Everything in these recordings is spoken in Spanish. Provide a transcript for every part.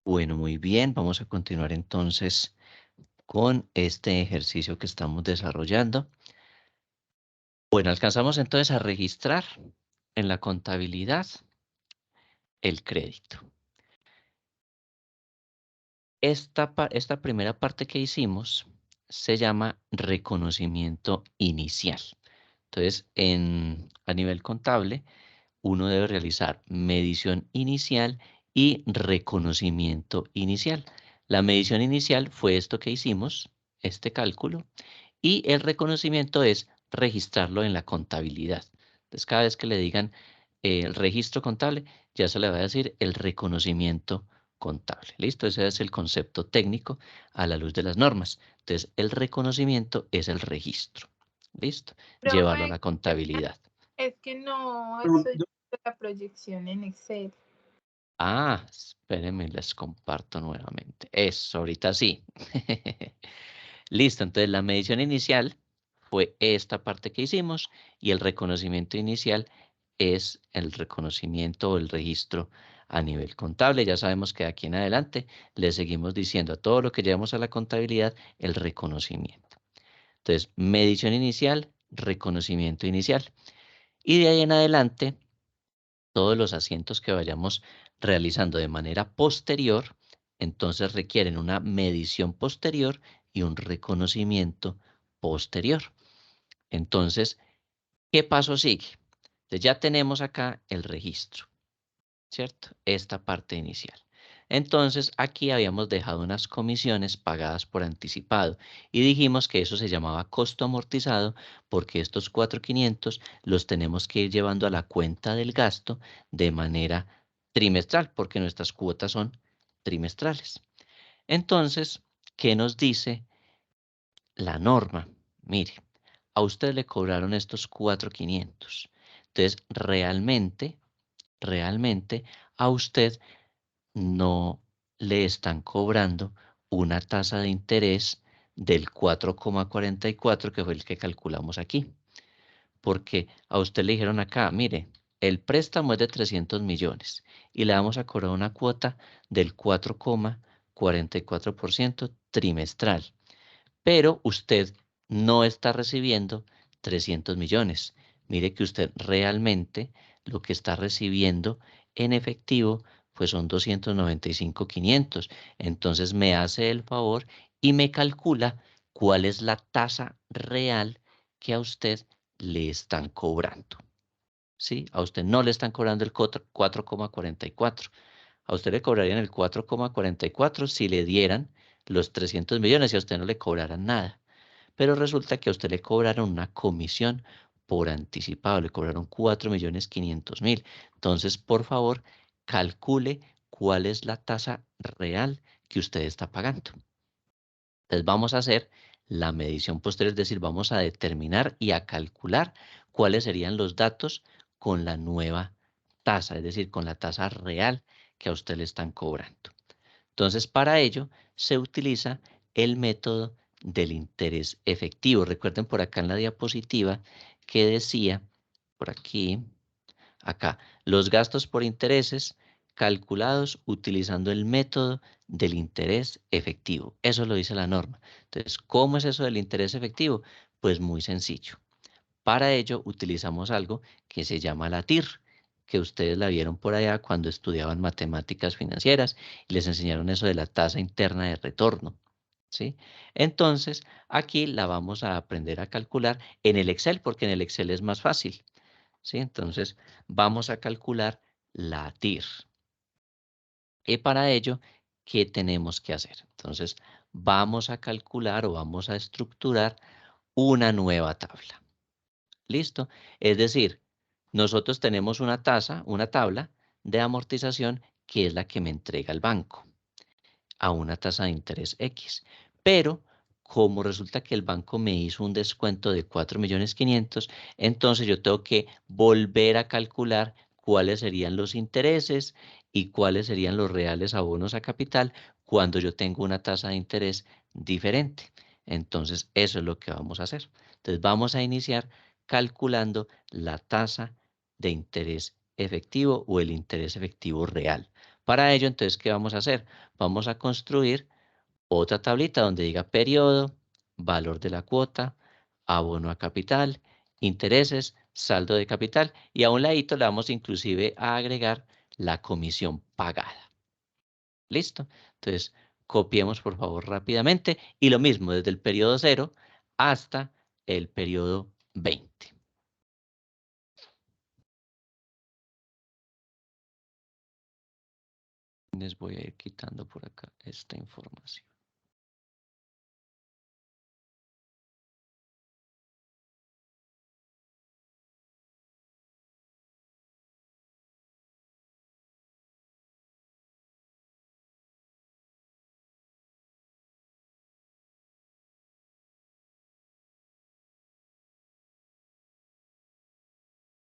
Bueno, muy bien. Vamos a continuar entonces con este ejercicio que estamos desarrollando. Bueno, alcanzamos entonces a registrar en la contabilidad el crédito. Esta primera parte que hicimos se llama reconocimiento inicial. Entonces, a nivel contable, uno debe realizar medición inicial y reconocimiento inicial. La medición inicial fue esto que hicimos, este cálculo, y el reconocimiento es registrarlo en la contabilidad. Entonces, cada vez que le digan el registro contable, ya se le va a decir el reconocimiento contable. ¿Listo? Ese es el concepto técnico a la luz de las normas. Entonces, el reconocimiento es el registro. ¿Listo? Llevarlo a Profe, la contabilidad. es que no estoy viendo la proyección en Excel. Ah, espérenme, les comparto nuevamente. Eso, ahorita sí. Listo, entonces la medición inicial fue esta parte que hicimos y el reconocimiento inicial es el reconocimiento o el registro a nivel contable. Ya sabemos que de aquí en adelante le seguimos diciendo a todo lo que llevamos a la contabilidad el reconocimiento. Entonces, medición inicial, reconocimiento inicial. Y de ahí en adelante todos los asientos que vayamos realizando de manera posterior, entonces requieren una medición posterior y un reconocimiento posterior. Entonces, ¿qué paso sigue? Entonces ya tenemos acá el registro, ¿cierto? Esta parte inicial. Entonces, aquí habíamos dejado unas comisiones pagadas por anticipado y dijimos que eso se llamaba costo amortizado porque estos 4.500 los tenemos que ir llevando a la cuenta del gasto de manera trimestral porque nuestras cuotas son trimestrales. Entonces, ¿qué nos dice la norma? Mire, a usted le cobraron estos 4.500. Entonces, realmente a usted no le están cobrando una tasa de interés del 4,44 que fue el que calculamos aquí. Porque a usted le dijeron acá, mire, el préstamo es de 300 millones y le vamos a cobrar una cuota del 4,44% trimestral. Pero usted no está recibiendo 300 millones. Mire que usted realmente lo que está recibiendo en efectivo pues son 295.500. Entonces me hace el favor y me calcula cuál es la tasa real que a usted le están cobrando. ¿Sí? A usted no le están cobrando el 4,44. A usted le cobrarían el 4,44 si le dieran los 300 millones y a usted no le cobraran nada. Pero resulta que a usted le cobraron una comisión por anticipado, le cobraron 4.500.000. Entonces, por favor, calcule cuál es la tasa real que usted está pagando. Entonces, vamos a hacer la medición posterior, es decir, vamos a determinar y a calcular cuáles serían los datos con la nueva tasa, es decir, con la tasa real que a usted le están cobrando. Entonces, para ello se utiliza el método del interés efectivo. Recuerden por acá en la diapositiva que decía, por aquí, acá, los gastos por intereses calculados utilizando el método del interés efectivo. Eso lo dice la norma. Entonces, ¿cómo es eso del interés efectivo? Pues muy sencillo. Para ello utilizamos algo que se llama la TIR, que ustedes la vieron por allá cuando estudiaban matemáticas financieras y les enseñaron eso de la tasa interna de retorno, ¿sí? Entonces, aquí la vamos a aprender a calcular en el Excel, porque en el Excel es más fácil, ¿sí? Entonces, vamos a calcular la TIR. Y para ello, ¿qué tenemos que hacer? Entonces, vamos a calcular o vamos a estructurar una nueva tabla. ¿Listo? Es decir, nosotros tenemos una tasa, una tabla de amortización que es la que me entrega el banco a una tasa de interés X. Pero como resulta que el banco me hizo un descuento de 4.500.000, entonces yo tengo que volver a calcular cuáles serían los intereses y cuáles serían los reales abonos a capital cuando yo tengo una tasa de interés diferente. Entonces, eso es lo que vamos a hacer. Entonces, vamos a iniciar calculando la tasa de interés efectivo o el interés efectivo real. Para ello, entonces, ¿qué vamos a hacer? Vamos a construir otra tablita donde diga periodo, valor de la cuota, abono a capital, intereses, saldo de capital y a un ladito le vamos inclusive a agregar la comisión pagada. ¿Listo? Entonces, copiemos por favor rápidamente y lo mismo desde el periodo 0 hasta el periodo 20. Les voy a ir quitando por acá esta información.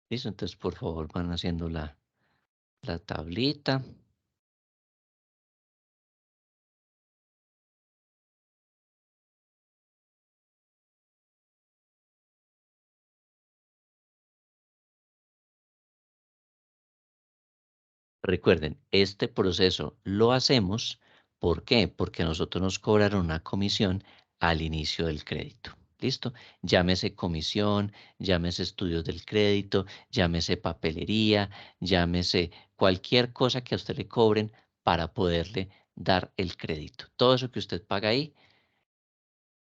¿Listo? Entonces, por favor, van haciendo la tablita. Recuerden, este proceso lo hacemos, ¿por qué? Porque a nosotros nos cobraron una comisión al inicio del crédito. ¿Listo? Llámese comisión, llámese estudios del crédito, llámese papelería, llámese cualquier cosa que a usted le cobren para poderle dar el crédito. Todo eso que usted paga ahí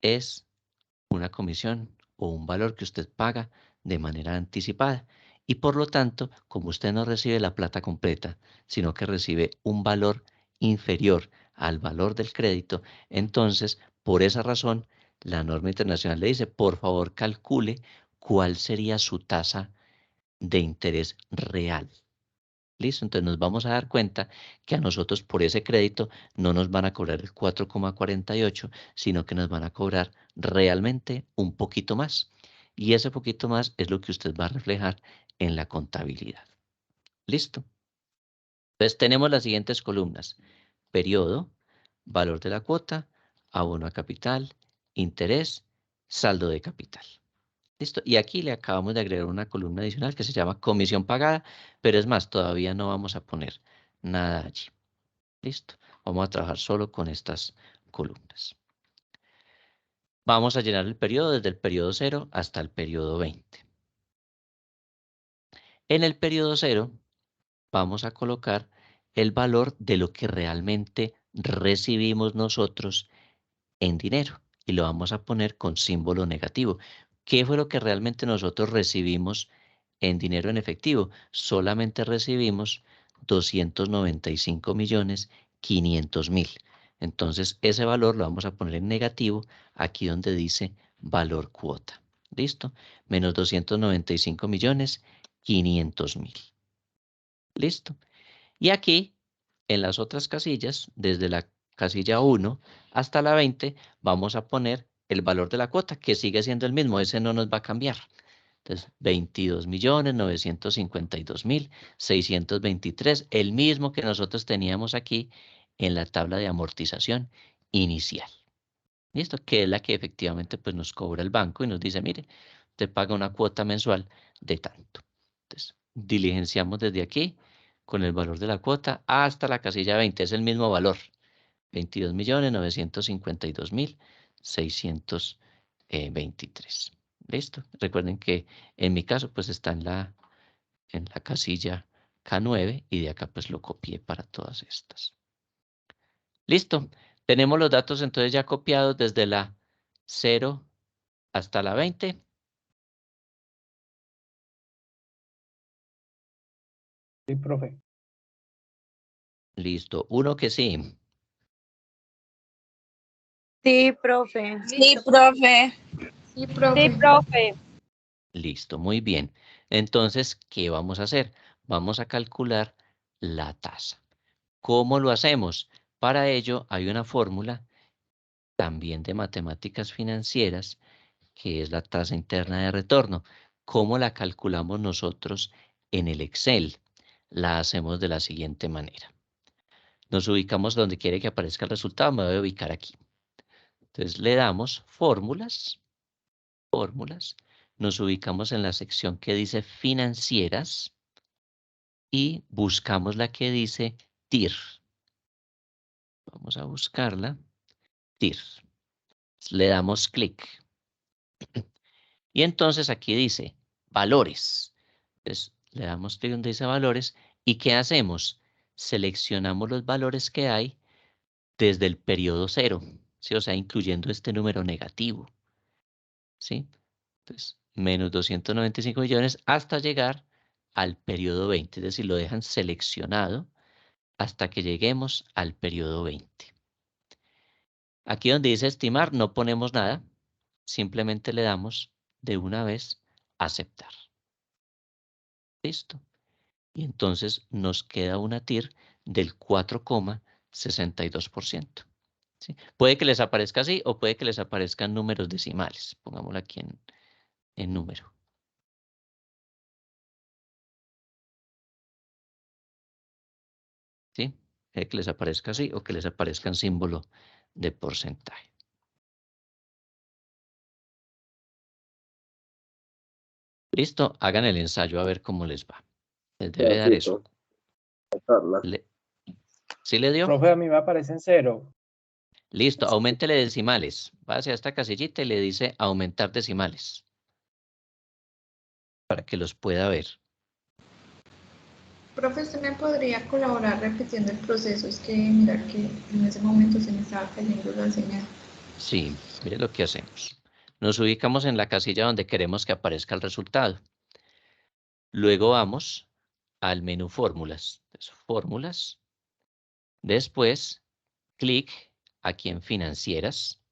es una comisión o un valor que usted paga de manera anticipada. Y por lo tanto, como usted no recibe la plata completa, sino que recibe un valor inferior al valor del crédito, entonces, por esa razón, la norma internacional le dice, por favor, calcule cuál sería su tasa de interés real. ¿Listo? Entonces nos vamos a dar cuenta que a nosotros por ese crédito no nos van a cobrar el 4,48, sino que nos van a cobrar realmente un poquito más. Y ese poquito más es lo que usted va a reflejar en la contabilidad. ¿Listo? Entonces tenemos las siguientes columnas. Periodo, valor de la cuota, abono a capital, interés, saldo de capital. ¿Listo? Y aquí le acabamos de agregar una columna adicional que se llama comisión pagada, pero es más, todavía no vamos a poner nada allí. ¿Listo? Vamos a trabajar solo con estas columnas. Vamos a llenar el periodo desde el periodo 0 hasta el periodo 20. En el periodo 0 vamos a colocar el valor de lo que realmente recibimos nosotros en dinero y lo vamos a poner con símbolo negativo. ¿Qué fue lo que realmente nosotros recibimos en dinero en efectivo? Solamente recibimos 295.500.000. Entonces ese valor lo vamos a poner en negativo aquí donde dice valor cuota. ¿Listo? Menos 295.500.000. ¿Listo? Y aquí, en las otras casillas, desde la casilla 1 hasta la 20, vamos a poner el valor de la cuota, que sigue siendo el mismo, ese no nos va a cambiar. Entonces, 22.952.623, el mismo que nosotros teníamos aquí en la tabla de amortización inicial. ¿Listo? Que es la que efectivamente pues, nos cobra el banco y nos dice, mire, te paga una cuota mensual de tanto. Entonces, diligenciamos desde aquí con el valor de la cuota hasta la casilla 20, es el mismo valor, 22.952.623. ¿Listo? Recuerden que en mi caso pues está en la casilla K9 y de acá pues lo copié para todas estas. Listo. Tenemos los datos entonces ya copiados desde la 0 hasta la 20. Sí, profe. Listo. Uno que sí. Sí, profe. Sí, profe. Sí, profe. Sí, profe. Listo. Muy bien. Entonces, ¿qué vamos a hacer? Vamos a calcular la tasa. ¿Cómo lo hacemos? Para ello hay una fórmula también de matemáticas financieras que es la tasa interna de retorno. ¿Cómo la calculamos nosotros en el Excel? La hacemos de la siguiente manera. Nos ubicamos donde quiere que aparezca el resultado, me voy a ubicar aquí. Entonces le damos fórmulas, nos ubicamos en la sección que dice financieras y buscamos la que dice TIR. Vamos a buscarla. TIR. Le damos clic. Y entonces aquí dice valores. Entonces le damos clic donde dice valores. ¿Y qué hacemos? Seleccionamos los valores que hay desde el periodo 0. ¿Sí? O sea, incluyendo este número negativo. ¿Sí? Entonces, menos 295 millones hasta llegar al periodo 20. Es decir, lo dejan seleccionado hasta que lleguemos al periodo 20. Aquí donde dice estimar no ponemos nada, simplemente le damos de una vez aceptar. Listo. Y entonces nos queda una TIR del 4,62%. ¿Sí? Puede que les aparezca así o puede que les aparezcan números decimales. Pongámoslo aquí en número. ¿Sí? Puede que les aparezca así o que les aparezca en símbolo de porcentaje. Listo, hagan el ensayo a ver cómo les va. Les debe dar eso. ¿Sí le dio? Profe, a mí me aparece en 0. Listo, auméntele decimales. Va hacia esta casillita y le dice aumentar decimales. Para que los pueda ver. Profe, ¿usted me podría colaborar repitiendo el proceso? Es que mira que en ese momento se me estaba cayendo la señal. Sí, mire lo que hacemos. Nos ubicamos en la casilla donde queremos que aparezca el resultado. Luego vamos al menú fórmulas. Entonces, fórmulas. Después, clic aquí en financieras.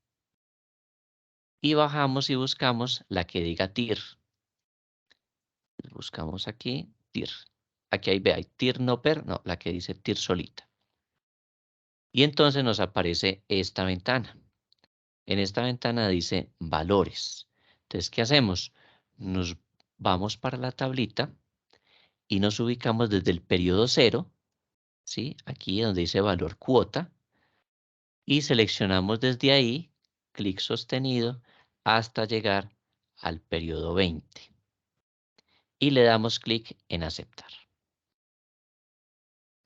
Y bajamos y buscamos la que diga TIR. Buscamos aquí TIR. Aquí hay, vea, TIR no per, no, la que dice TIR solita. Y entonces nos aparece esta ventana. En esta ventana dice valores. Entonces, ¿qué hacemos? Nos vamos para la tablita y nos ubicamos desde el periodo 0, ¿sí? Aquí donde dice valor cuota, y seleccionamos desde ahí, clic sostenido, hasta llegar al periodo 20. Y le damos clic en aceptar.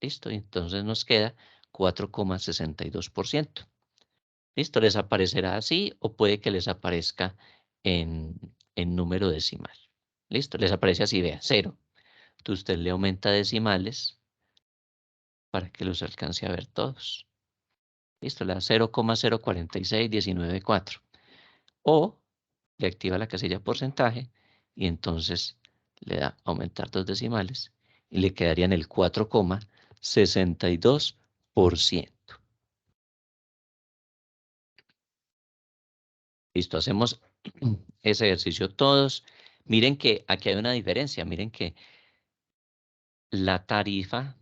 Listo, y entonces nos queda 4,62%. Listo, les aparecerá así o puede que les aparezca en número decimal. Listo, les aparece así, vea, 0. Entonces usted le aumenta decimales para que los alcance a ver todos. Listo, le da 0,046194. O le activa la casilla porcentaje y entonces le da aumentar dos decimales y le quedaría en el 4,62%. Listo, hacemos ese ejercicio todos. Miren que aquí hay una diferencia. Miren que la tarifa,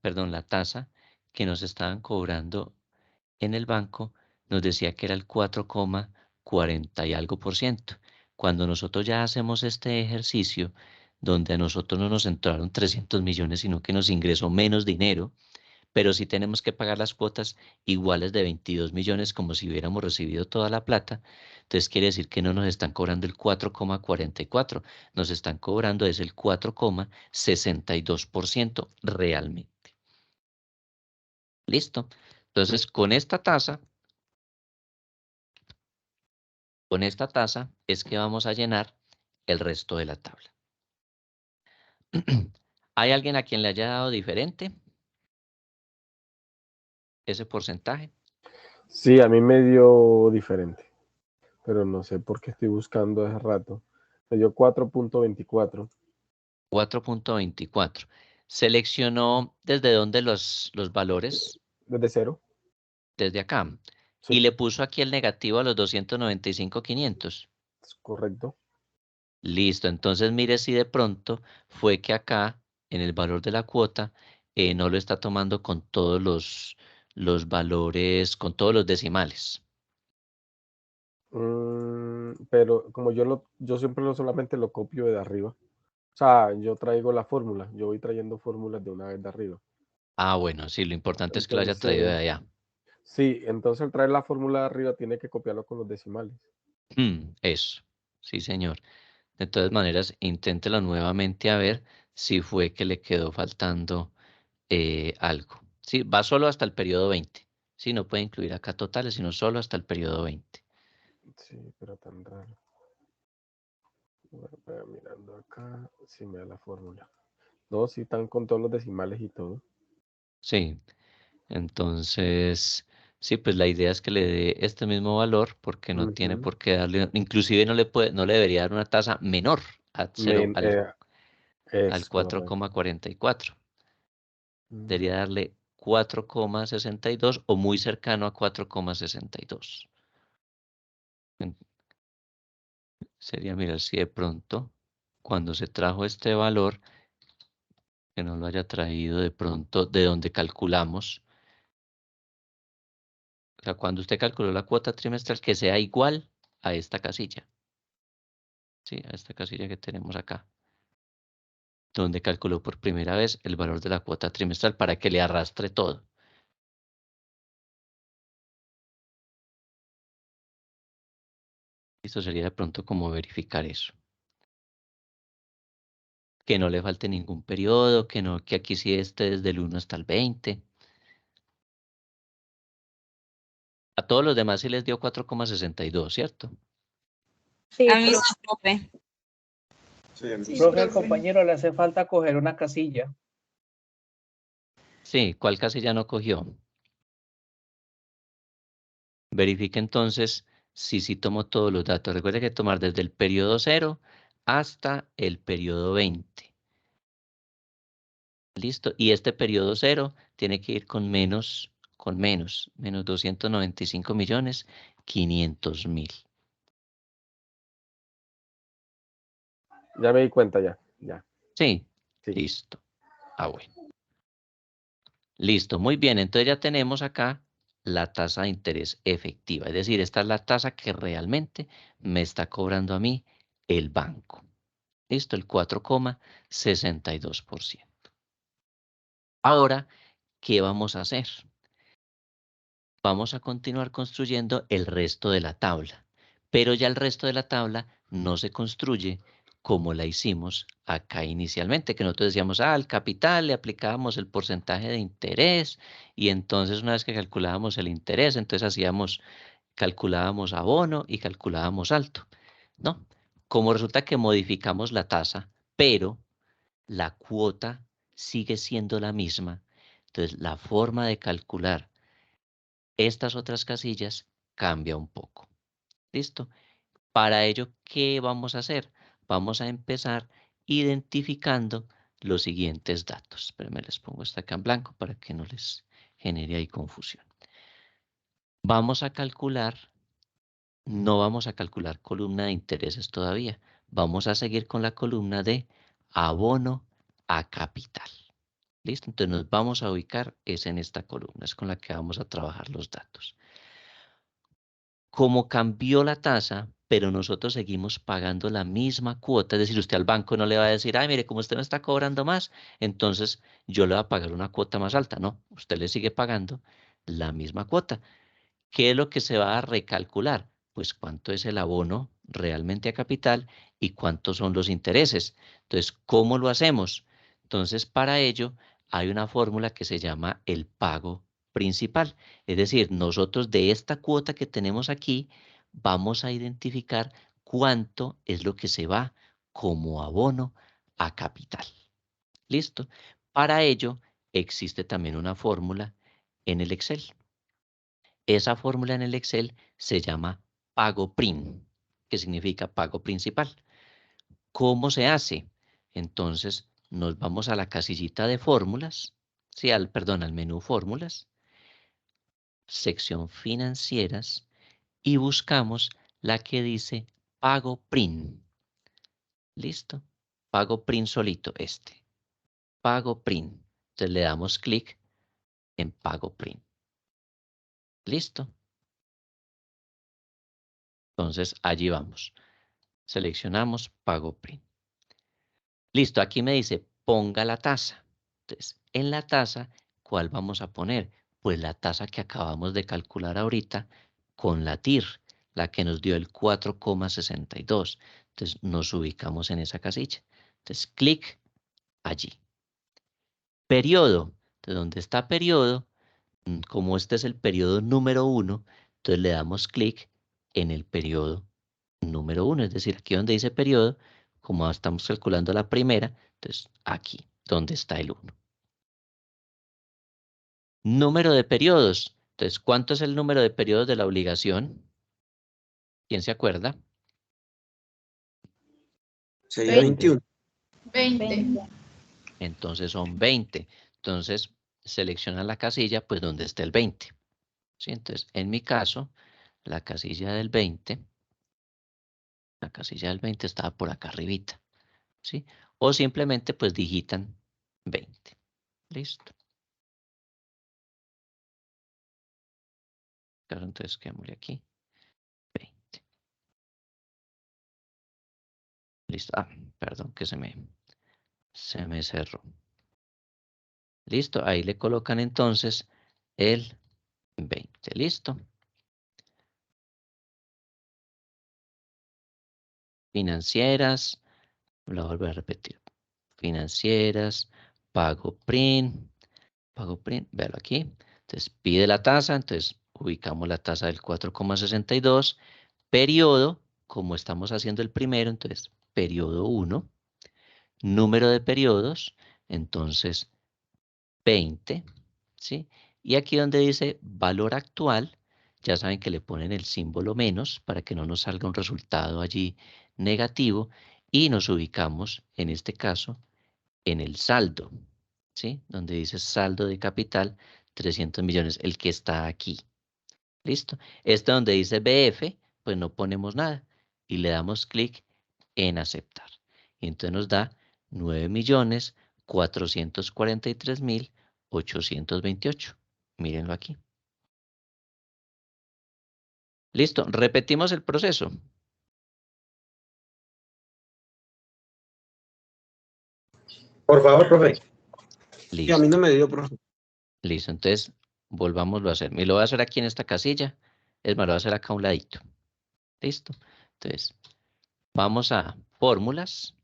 perdón, la tasa que nos estaban cobrando en el banco nos decía que era el 4,40 y algo por ciento. Cuando nosotros ya hacemos este ejercicio, donde a nosotros no nos entraron 300 millones, sino que nos ingresó menos dinero, pero sí tenemos que pagar las cuotas iguales de 22 millones como si hubiéramos recibido toda la plata. Entonces quiere decir que no nos están cobrando el 4,44, nos están cobrando es el 4,62% realmente. ¿Listo? Entonces con esta tasa es que vamos a llenar el resto de la tabla. ¿Hay alguien a quien le haya dado diferente ese porcentaje? Sí, a mí me dio diferente, pero no sé por qué estoy buscando hace rato. Me dio 4.24. 4,24. Seleccionó desde dónde los valores, ¿Desde 0? desde acá, y Sí, le puso aquí el negativo a los 295,500. es correcto. Listo, entonces mire si de pronto fue que acá, en el valor de la cuota, no lo está tomando con todos los valores, con todos los decimales. Pero como yo siempre solamente lo copio de arriba. O sea, yo traigo la fórmula, yo voy trayendo fórmulas de una vez de arriba. Ah, bueno, sí, lo importante es que lo haya traído de Entonces, allá. sí, entonces al traer la fórmula de arriba tiene que copiarlo con los decimales. Eso, sí, señor. De todas maneras, inténtelo nuevamente a ver si fue que le quedó faltando algo. Sí, va solo hasta el periodo 20. Sí, no puede incluir acá totales, sino solo hasta el periodo 20. Sí, pero tan raro. Bueno, voy mirando acá, si me da la fórmula. No, sí están con todos los decimales y todo. Sí, entonces, sí, pues la idea es que le dé este mismo valor porque no tiene Ujú. por qué darle, inclusive no le debería dar una tasa menor a 0, Men- al, eh, al es correcto. 4,44. Debería Mm, darle 4,62 o muy cercano a 4,62. Sería mirar si de pronto, cuando se trajo este valor, que no lo haya traído de pronto de donde calculamos. O sea, cuando usted calculó la cuota trimestral, que sea igual a esta casilla. Sí, a esta casilla que tenemos acá. Donde calculó por primera vez el valor de la cuota trimestral para que le arrastre todo. Esto sería de pronto como verificar eso. Que no le falte ningún periodo, que aquí sí esté desde el 1 hasta el 20. A todos los demás sí les dio 4,62, ¿cierto? Sí, A mí profe. sí, profe. Sí, Profe, al profe. compañero le hace falta coger una casilla. Sí, ¿cuál casilla no cogió? Verifique entonces si sí tomó todos los datos. Recuerde que tomar desde el periodo 0 hasta el periodo 20. ¿Listo? Y este periodo 0 tiene que ir con menos 295.500.000. Ya me di cuenta, ya. Sí, Sí. listo. Ah, bueno. Listo, muy bien. Entonces ya tenemos acá la tasa de interés efectiva. Es decir, esta es la tasa que realmente me está cobrando a mí el banco. Listo, el 4,62%. Ahora, ¿qué vamos a hacer? Vamos a continuar construyendo el resto de la tabla, pero ya el resto de la tabla no se construye como la hicimos acá inicialmente, que nosotros decíamos, al capital le aplicábamos el porcentaje de interés y entonces una vez que calculábamos el interés, entonces calculábamos abono y calculábamos alto. No, como resulta que modificamos la tasa, pero la cuota sigue siendo la misma, entonces la forma de calcular estas otras casillas cambia un poco. ¿Listo? Para ello, ¿qué vamos a hacer? Vamos a empezar identificando los siguientes datos. Espérenme, les pongo esta acá en blanco para que no les genere ahí confusión. Vamos a calcular, no vamos a calcular columna de intereses todavía. Vamos a seguir con la columna de abono a capital. ¿Listo? Entonces nos vamos a ubicar es en esta columna, es con la que vamos a trabajar los datos. Como cambió la tasa, pero nosotros seguimos pagando la misma cuota, es decir, usted al banco no le va a decir, ay, mire, como usted me está cobrando más, entonces yo le voy a pagar una cuota más alta. No, usted le sigue pagando la misma cuota. ¿Qué es lo que se va a recalcular? Pues cuánto es el abono realmente a capital y cuántos son los intereses. Entonces, ¿cómo lo hacemos? Entonces, para ello hay una fórmula que se llama el pago principal. Es decir, nosotros de esta cuota que tenemos aquí vamos a identificar cuánto es lo que se va como abono a capital. ¿Listo? Para ello existe también una fórmula en el Excel. Esa fórmula en el Excel se llama pago prim, que significa pago principal. ¿Cómo se hace? Entonces nos vamos a la casillita de fórmulas, sí, al menú fórmulas, sección financieras y buscamos la que dice pago prim. ¿Listo? Pago prim solito, pago prim. Entonces le damos clic en pago prim. ¿Listo? Entonces allí vamos. Seleccionamos pago prim. Listo, aquí me dice ponga la tasa. Entonces, en la tasa, ¿cuál vamos a poner? Pues la tasa que acabamos de calcular ahorita con la TIR, la que nos dio el 4,62. Entonces, nos ubicamos en esa casilla. Entonces, clic allí. Periodo. Entonces, donde está periodo, como este es el periodo número 1, entonces le damos clic en el periodo número 1, es decir, aquí donde dice periodo, como estamos calculando la primera, entonces aquí, donde está el 1. Número de periodos. Entonces, ¿cuánto es el número de periodos de la obligación? ¿Quién se acuerda? Sería 20. 21. 20. Entonces son 20. Entonces, selecciona la casilla, pues donde esté el 20. ¿Sí? Entonces, en mi caso, la casilla del 20 estaba por acá arribita. ¿Sí? O simplemente, pues, digitan 20. Listo. Claro, entonces, quedémosle aquí. 20. Listo. Ah, perdón, que se me cerró. Listo. Ahí le colocan entonces el 20. Listo. Financieras. Lo voy a volver a repetir. Financieras. Pago print. Pago print. Véalo aquí. Entonces pide la tasa. Entonces ubicamos la tasa del 4,62. Periodo. Como estamos haciendo el primero. Entonces periodo 1. Número de periodos. Entonces 20. ¿Sí? Y aquí donde dice valor actual, ya saben que le ponen el símbolo menos para que no nos salga un resultado allí negativo y nos ubicamos, en este caso, en el saldo, ¿sí? Donde dice saldo de capital, 300 millones, el que está aquí. ¿Listo? Este donde dice BF, pues no ponemos nada y le damos clic en aceptar. Y entonces nos da 9.443.828. Mírenlo aquí. Listo, repetimos el proceso. Por favor, profe. Y a mí Listo, no me dio, profe. listo. Entonces, volvámoslo a hacer. Me lo voy a hacer aquí en esta casilla. Es más, lo voy a hacer acá a un ladito. Listo. Entonces, vamos a fórmulas,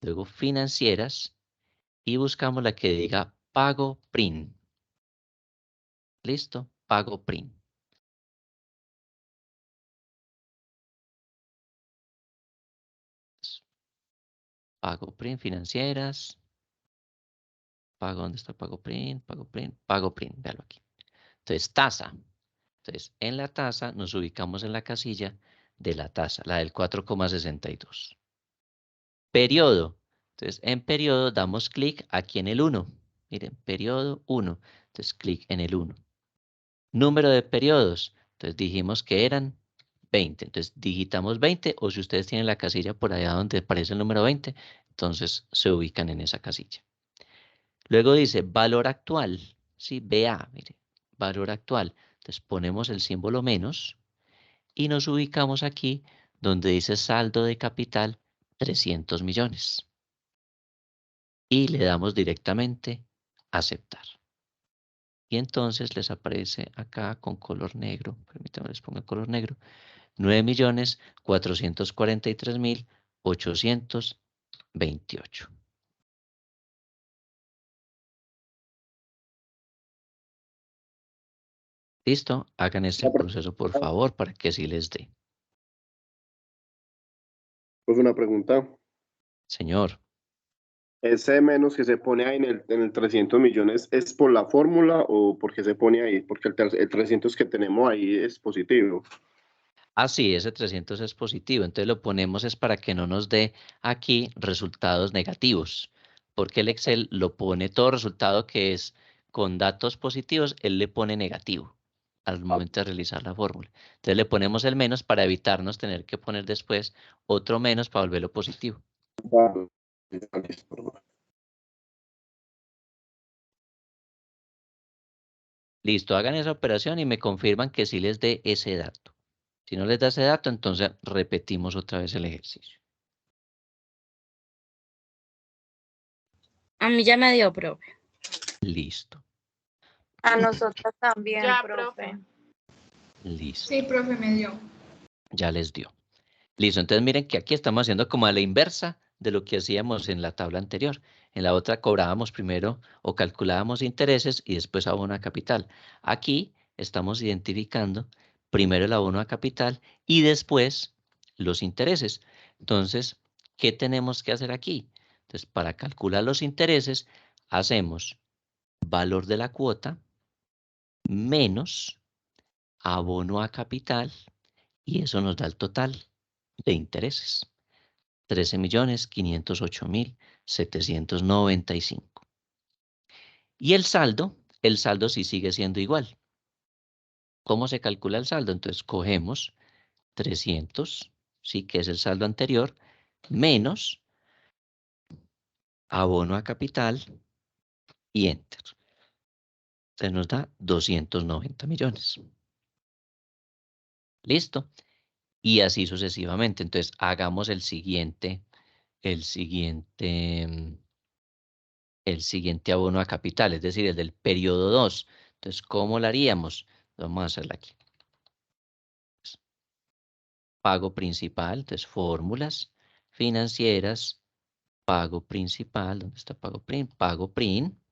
luego financieras y buscamos la que diga pago print. Listo, pago print. Pago print financieras. Pago, ¿dónde está pago print? Pago print, pago print. Véalo aquí. Entonces, tasa. Entonces, en la tasa nos ubicamos en la casilla de la tasa, la del 4,62. Periodo. Entonces, en periodo damos clic aquí en el 1. Miren, periodo 1. Entonces, clic en el 1. Número de periodos. Entonces, dijimos que eran 20. Entonces, digitamos 20 o si ustedes tienen la casilla por allá donde aparece el número 20, entonces se ubican en esa casilla. Luego dice valor actual. Sí, BA, mire, valor actual. Entonces, ponemos el símbolo menos y nos ubicamos aquí donde dice saldo de capital 300 millones. Y le damos directamente aceptar. Y entonces les aparece acá con color negro, permítanme les pongo el color negro, 9.443.828. ¿Listo? Hagan este proceso por favor para que sí les dé. Pues una pregunta. Señor. ¿Ese menos que se pone ahí en el 300 millones es por la fórmula o por qué se pone ahí? Porque el 300 que tenemos ahí es positivo. Ah, sí, ese 300 es positivo, entonces lo ponemos es para que no nos dé aquí resultados negativos, porque el Excel lo pone todo resultado que es con datos positivos, él le pone negativo al momento de realizar la fórmula. Entonces le ponemos el menos para evitarnos tener que poner después otro menos para volverlo positivo. Vale. Listo, hagan esa operación y me confirman que sí les dé ese dato. Si no les da ese dato, entonces repetimos otra vez el ejercicio. A mí ya me dio, profe. Listo, A nosotros también, Ya, profe. listo. Sí, profe, me dio. Ya les dio. Listo, entonces miren que aquí estamos haciendo como a la inversa de lo que hacíamos en la tabla anterior. En la otra cobrábamos primero o calculábamos intereses y después abono a capital. Aquí estamos identificando primero el abono a capital y después los intereses. Entonces, ¿qué tenemos que hacer aquí? Entonces, para calcular los intereses, hacemos valor de la cuota menos abono a capital y eso nos da el total de intereses. 13.508.795. Y el saldo sí sigue siendo igual. ¿Cómo se calcula el saldo? Entonces cogemos 300, sí, que es el saldo anterior, menos abono a capital y enter. Entonces nos da 290 millones. ¿Listo? Y así sucesivamente. Entonces hagamos el siguiente abono a capital, es decir, el del periodo 2. Entonces, ¿cómo lo haríamos? Vamos a hacerlo aquí. Pago principal, entonces fórmulas financieras, pago principal, ¿dónde está pago prin? Pago prin,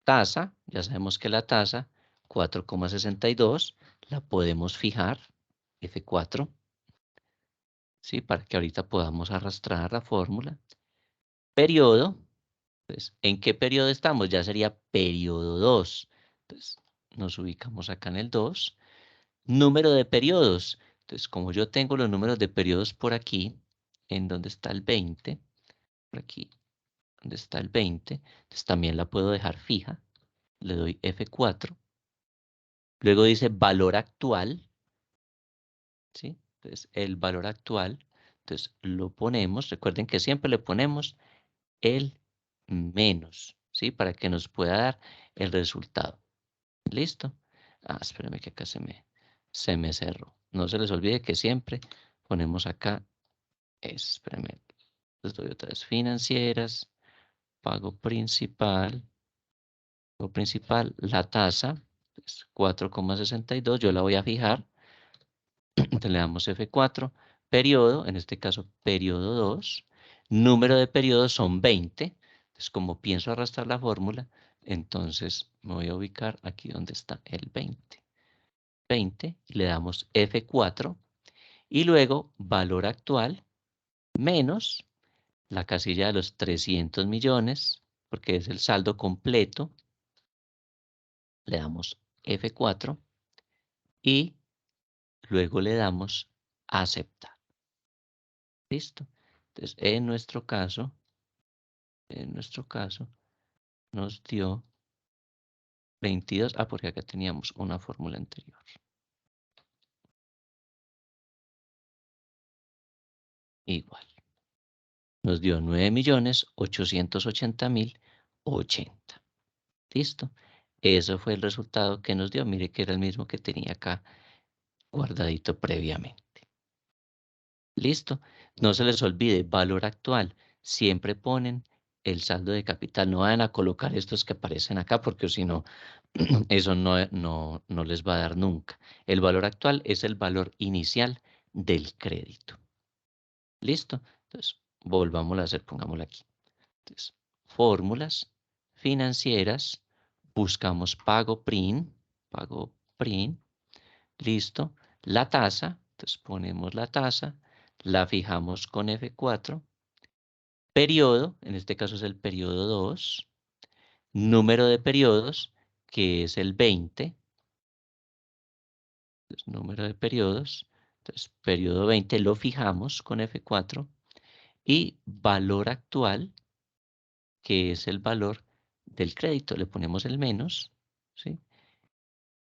tasa, ya sabemos que la tasa 4,62 la podemos fijar, F4, ¿sí? Para que ahorita podamos arrastrar la fórmula. Periodo, pues, ¿en qué periodo estamos? Ya sería periodo 2. Entonces, nos ubicamos acá en el 2. Número de periodos. Entonces, como yo tengo los números de periodos por aquí, en donde está el 20, por aquí, donde está el 20, entonces también la puedo dejar fija. Le doy F4. Luego dice valor actual, ¿sí? Entonces, el valor actual, entonces lo ponemos. Recuerden que siempre le ponemos el menos, ¿sí? Para que nos pueda dar el resultado. ¿Listo? Ah, espérame que acá se me cerró. No se les olvide que siempre ponemos acá, espérame, les doy otra vez, financieras, pago principal, la tasa, es 4,62, yo la voy a fijar, entonces le damos F4, periodo, en este caso periodo 2, número de periodos son 20, entonces como pienso arrastrar la fórmula, entonces me voy a ubicar aquí donde está el 20. 20 y le damos F4 y luego valor actual menos la casilla de los 300 millones porque es el saldo completo, le damos F4 y luego le damos aceptar. ¿Listo? Entonces en nuestro caso nos dio 22, porque acá teníamos una fórmula anterior. Igual. Nos dio 9.880.080. ¿Listo? Eso fue el resultado que nos dio. Mire que era el mismo que tenía acá guardadito previamente. ¿Listo? No se les olvide, valor actual. Siempre ponen el saldo de capital. No vayan a colocar estos que aparecen acá porque si no, eso no les va a dar nunca. El valor actual es el valor inicial del crédito. ¿Listo? Entonces, volvamos a hacer, pongámoslo aquí. Entonces, fórmulas financieras, buscamos pago PRIN, listo. La tasa, entonces ponemos la tasa, la fijamos con F4. Periodo, en este caso es el periodo 2. Número de periodos, que es el 20. Entonces, número de periodos, entonces periodo 20 lo fijamos con F4. Y valor actual, que es el valor del crédito, le ponemos el menos, ¿sí?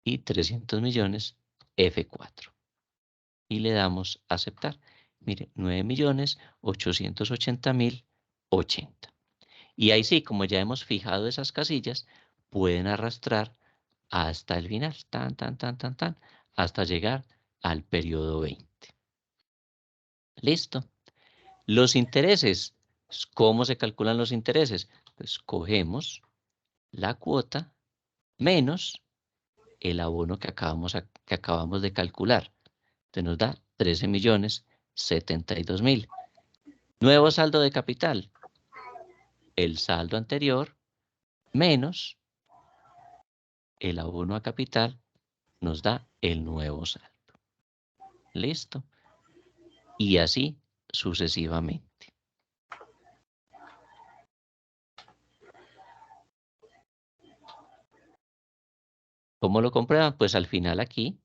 Y 300 millones, F4. Y le damos aceptar. Mire, 9.880.080. Y ahí sí, como ya hemos fijado esas casillas, pueden arrastrar hasta el final, hasta llegar al periodo 20. ¿Listo? Los intereses. ¿Cómo se calculan los intereses? Pues cogemos la cuota menos el abono que acabamos de calcular. Entonces nos da 13.072.000. Nuevo saldo de capital. El saldo anterior menos el abono a capital nos da el nuevo saldo. ¿Listo? Y así sucesivamente. ¿Cómo lo comprueban? Pues al final aquí,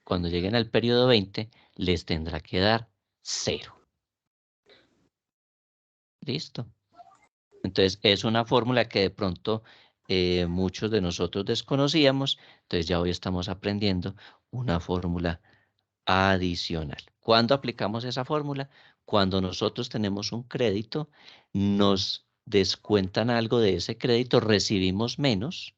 cuando lleguen al periodo 20, les tendrá que dar 0. ¿Listo? Entonces es una fórmula que de pronto muchos de nosotros desconocíamos. Entonces ya hoy estamos aprendiendo una fórmula adicional. ¿Cuándo aplicamos esa fórmula? Cuando nosotros tenemos un crédito, nos descuentan algo de ese crédito, recibimos menos,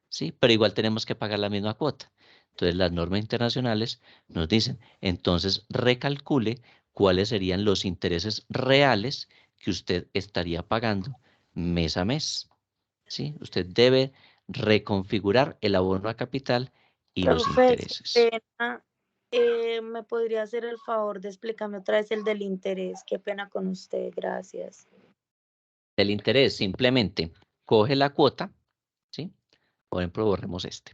¿sí? Pero igual tenemos que pagar la misma cuota. Entonces las normas internacionales nos dicen, entonces recalcule cuáles serían los intereses reales que usted estaría pagando mes a mes, ¿sí? Usted debe reconfigurar el abono a capital y los Profe, intereses. qué pena. ¿Me podría hacer el favor de explicarme otra vez el del interés? Qué pena con usted, gracias. El interés simplemente coge la cuota, ¿sí? Por ejemplo, borremos este.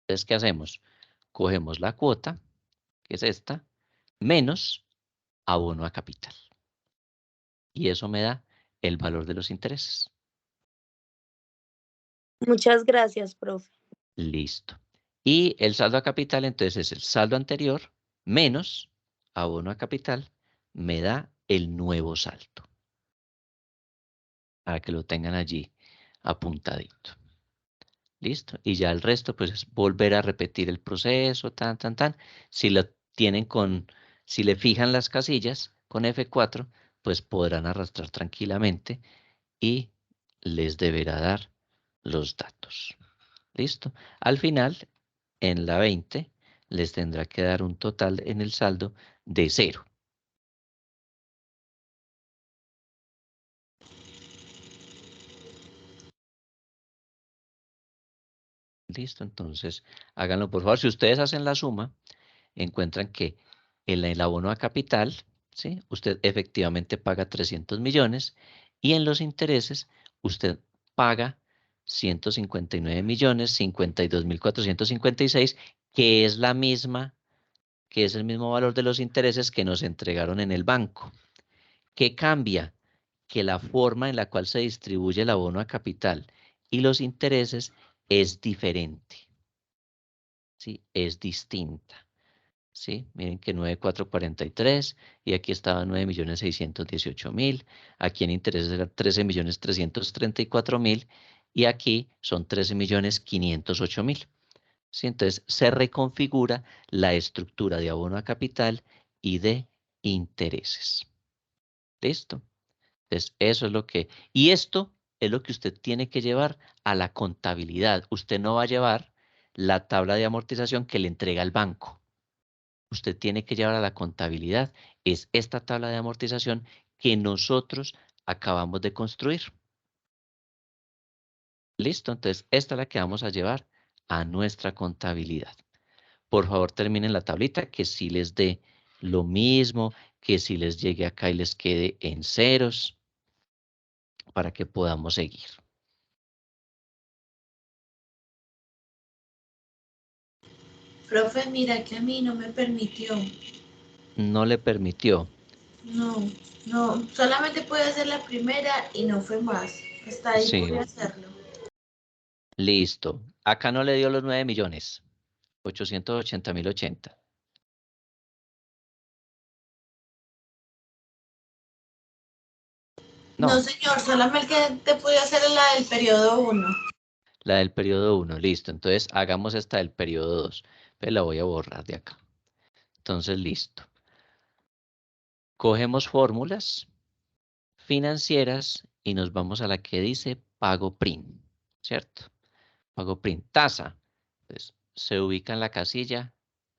Entonces, ¿qué hacemos? Cogemos la cuota, que es esta, menos abono a capital. Y eso me da el valor de los intereses. Muchas gracias, profe. Listo. Y el saldo a capital, entonces, es el saldo anterior menos abono a capital, me da el nuevo saldo. Para que lo tengan allí apuntadito. Listo. Y ya el resto, pues, es volver a repetir el proceso, tan. Si lo tienen si le fijan las casillas con F4, pues podrán arrastrar tranquilamente y les deberá dar los datos. ¿Listo? Al final, en la 20, les tendrá que dar un total en el saldo de 0. Listo, entonces háganlo por favor. Si ustedes hacen la suma, encuentran que en el abono a capital, ¿sí? Usted efectivamente paga 300 millones y en los intereses usted paga 159 millones 52.456, que es la misma, que es el mismo valor de los intereses que nos entregaron en el banco. ¿Qué cambia? Que la forma en la cual se distribuye el abono a capital y los intereses es diferente, ¿sí? Es distinta. ¿Sí? Miren que 9.443 y aquí estaba 9.618.000, aquí en intereses era 13.334.000 y aquí son 13.508.000. ¿Sí? Entonces se reconfigura la estructura de abono a capital y de intereses. ¿Listo? Entonces eso es lo que... Y esto es lo que usted tiene que llevar a la contabilidad. Usted no va a llevar la tabla de amortización que le entrega el banco. Usted tiene que llevar a la contabilidad es esta tabla de amortización que nosotros acabamos de construir. ¿Listo? Entonces, esta es la que vamos a llevar a nuestra contabilidad. Por favor, terminen la tablita, que sí les dé lo mismo, que sí les llegue acá y les quede en ceros, para que podamos seguir. Profe, mira que a mí no me permitió. No le permitió. No, solamente pude hacer la primera y no fue más. Hasta ahí Sí, pude hacerlo. listo. Acá no le dio los 9 millones. 880.080. No, No, señor, solamente te pude hacer la del periodo 1. la del periodo 1, listo. Entonces hagamos esta del periodo 2. Pero la voy a borrar de acá. Entonces, listo. Cogemos fórmulas financieras y nos vamos a la que dice pago PRIN, ¿cierto? Pago PRIN, tasa. Pues se ubica en la casilla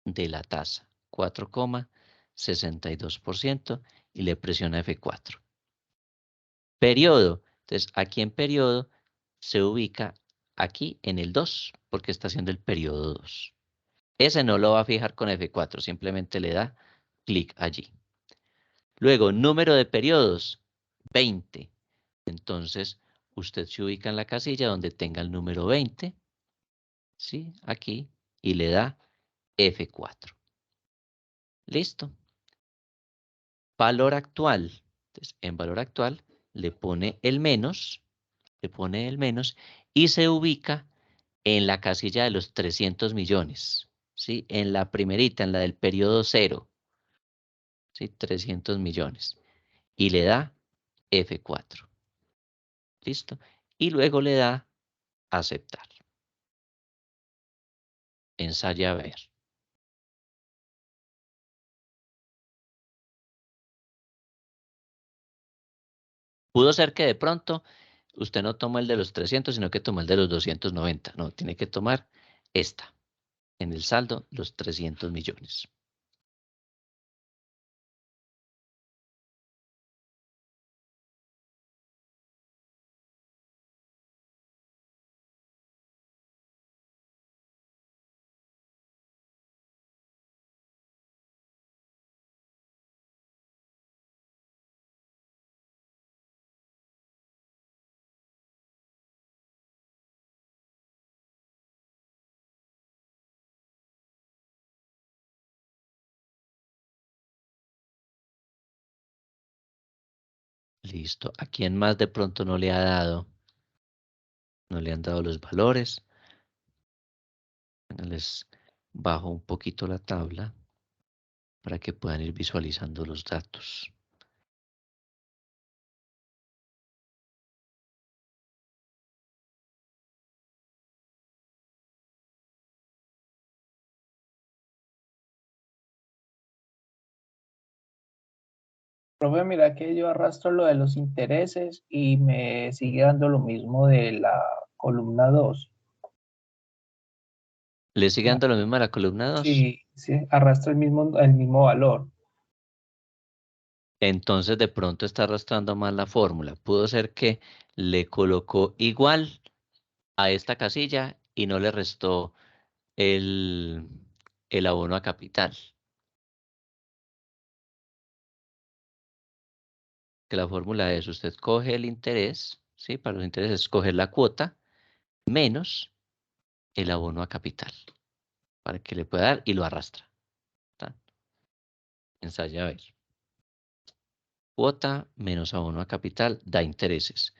de la tasa, 4,62% y le presiona F4. Periodo. Entonces, aquí en periodo se ubica aquí en el 2, porque está haciendo el periodo 2. Ese no lo va a fijar con F4, simplemente le da clic allí. Luego, número de periodos, 20. Entonces, usted se ubica en la casilla donde tenga el número 20, ¿sí? Aquí, y le da F4. Listo. Valor actual. Entonces, en valor actual le pone el menos, y se ubica en la casilla de los 300 millones, ¿sí? En la primerita, en la del periodo 0, ¿sí? 300 millones. Y le da F4. ¿Listo? Y luego le da aceptar. Ensaya a ver. Pudo ser que de pronto usted no tomó el de los 300, sino que tomó el de los 290. No, tiene que tomar esta. En el saldo, los 300 millones. Listo. ¿A quién más de pronto no le ha dado? No le han dado los valores. Les bajo un poquito la tabla para que puedan ir visualizando los datos. Profe, mira que yo arrastro lo de los intereses y me sigue dando lo mismo de la columna 2. ¿Le sigue dando lo mismo a la columna 2? Sí, sí, arrastra el mismo valor. Entonces de pronto está arrastrando mal la fórmula. Pudo ser que le colocó igual a esta casilla y no le restó el, el abono a capital. Que la fórmula es, usted coge el interés, ¿sí? Para los intereses, coge la cuota menos el abono a capital, para que le pueda dar y lo arrastra. ¿Tá? Ensaya a ver. Cuota menos abono a capital da intereses.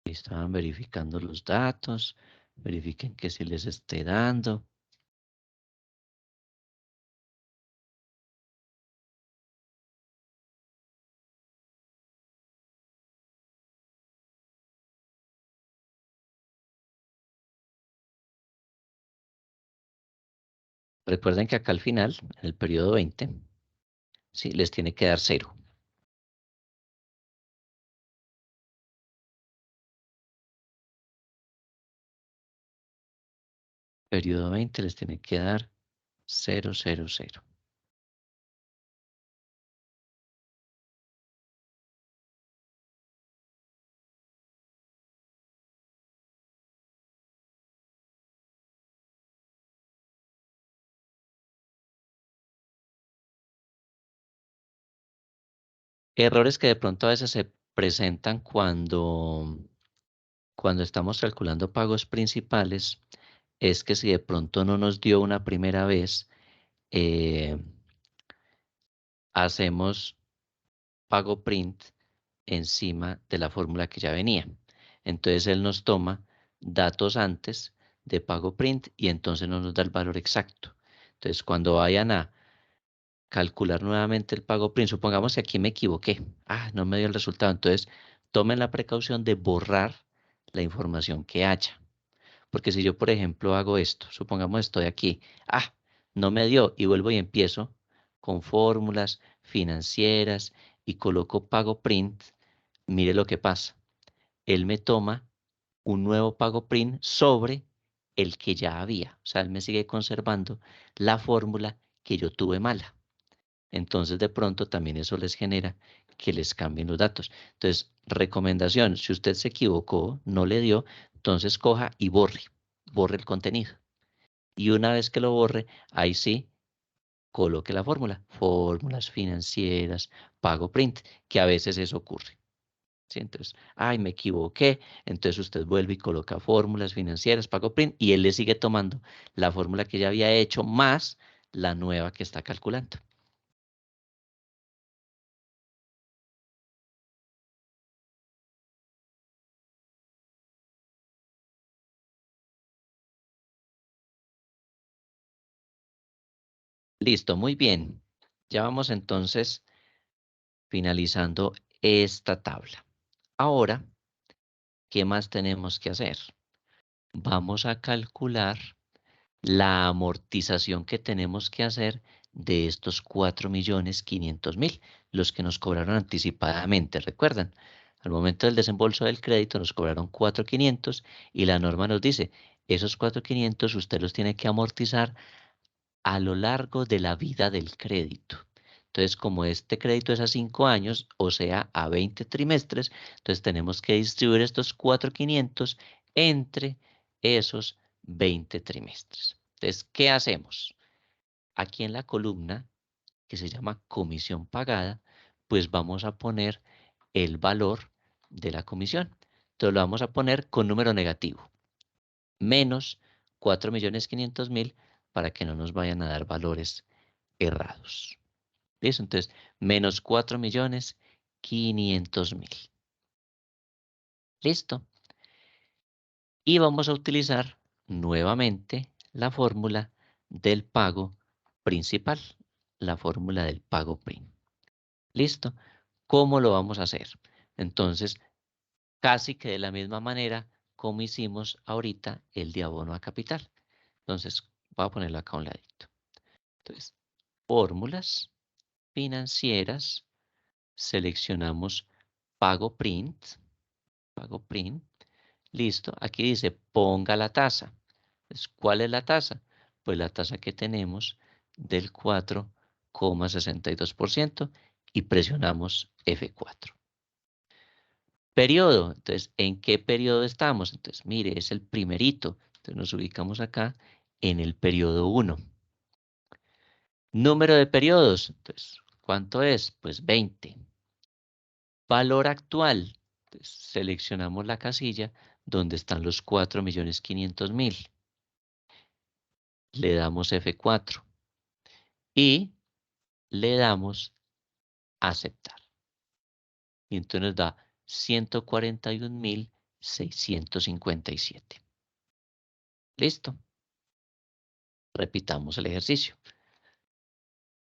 Estaban verificando los datos, verifiquen que si les esté dando. Recuerden que acá al final, en el periodo 20, sí, les tiene que dar 0. Periodo 20 les tiene que dar 0, 0, 0. Errores que de pronto a veces se presentan cuando estamos calculando pagos principales es que si de pronto no nos dio una primera vez, hacemos pago print encima de la fórmula que ya venía. Entonces él nos toma datos antes de pago print y entonces no nos da el valor exacto. Entonces cuando vayan a calcular nuevamente el pago PRIN. Supongamos que aquí me equivoqué. No me dio el resultado. Entonces, tomen la precaución de borrar la información que haya. Porque si yo, por ejemplo, hago esto, supongamos estoy aquí, no me dio y vuelvo y empiezo con fórmulas financieras y coloco pago print, mire lo que pasa. Él me toma un nuevo pago print sobre el que ya había. O sea, él me sigue conservando la fórmula que yo tuve mala. Entonces, de pronto también eso les genera que les cambien los datos. Entonces, recomendación, si usted se equivocó, no le dio, entonces coja y borre el contenido. Y una vez que lo borre, ahí sí, coloque la fórmula. Fórmulas financieras, pago print, que a veces eso ocurre. ¿Sí? Entonces, me equivoqué. Entonces usted vuelve y coloca fórmulas financieras, pago print, y él le sigue tomando la fórmula que ya había hecho más la nueva que está calculando. Listo, muy bien. Ya vamos entonces finalizando esta tabla. Ahora, ¿qué más tenemos que hacer? Vamos a calcular la amortización que tenemos que hacer de estos 4.500.000, los que nos cobraron anticipadamente. ¿Recuerdan? Al momento del desembolso del crédito nos cobraron 4.500 y la norma nos dice, esos 4.500 usted los tiene que amortizar a lo largo de la vida del crédito. Entonces, como este crédito es a 5 años, o sea, a 20 trimestres, entonces tenemos que distribuir estos 4.500 entre esos 20 trimestres. Entonces, ¿qué hacemos? Aquí en la columna, que se llama comisión pagada, pues vamos a poner el valor de la comisión. Entonces, lo vamos a poner con número negativo, menos 4.500.000 para que no nos vayan a dar valores errados. ¿Listo? Entonces, menos 4.500.000. ¿Listo? Y vamos a utilizar nuevamente la fórmula del pago principal, la fórmula del pago PRIN. ¿Listo? ¿Cómo lo vamos a hacer? Entonces, casi que de la misma manera como hicimos ahorita el de abono a capital. Entonces, voy a ponerlo acá a un ladito. Entonces, fórmulas financieras, seleccionamos pago print, listo. Aquí dice ponga la tasa. Entonces, ¿cuál es la tasa? Pues la tasa que tenemos del 4,62% y presionamos F4. Periodo, entonces, ¿en qué periodo estamos? Entonces, mire, es el primerito. Entonces nos ubicamos acá en el periodo 1. Número de periodos, entonces, ¿cuánto es? Pues 20. Valor actual, entonces, seleccionamos la casilla donde están los 4.500.000. Le damos F4 y le damos aceptar. Y entonces nos da 141.657. Listo. Repitamos el ejercicio.